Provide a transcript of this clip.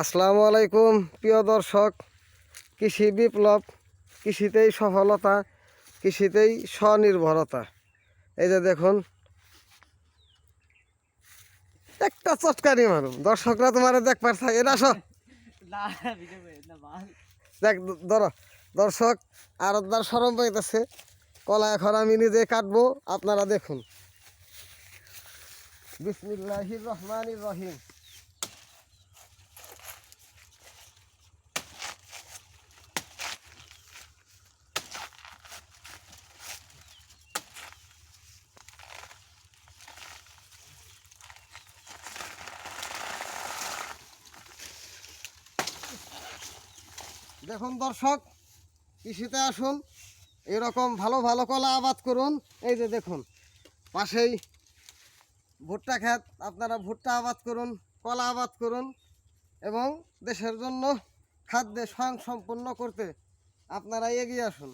আসসালামু আলাইকুম প্রিয় দর্শক। কৃষি বিপ্লব, কৃষিতেই সফলতা, কৃষিতেই স্বনির্ভরতা। এই যে দেখুন, একটা চটকারি মারুম, দর্শকরা তোমার দেখবার থাকে না। দেখ ধরো দর্শক, আর সরম পাইতেছে। কলা এখন আমি নিজে কাটবো, আপনারা দেখুন। বিসমিল্লাহির রহমানির রহিম। দেখুন দর্শক, কৃষিতে আসুন, এরকম ভালো ভালো কলা আবাদ করুন। এই যে দেখুন, পাশেই ভুট্টা ক্ষেত, আপনারা ভুট্টা আবাদ করুন, কলা আবাদ করুন এবং দেশের জন্য খাদ্যে স্বয়ংসম্পূর্ণ করতে আপনারা এগিয়ে আসুন।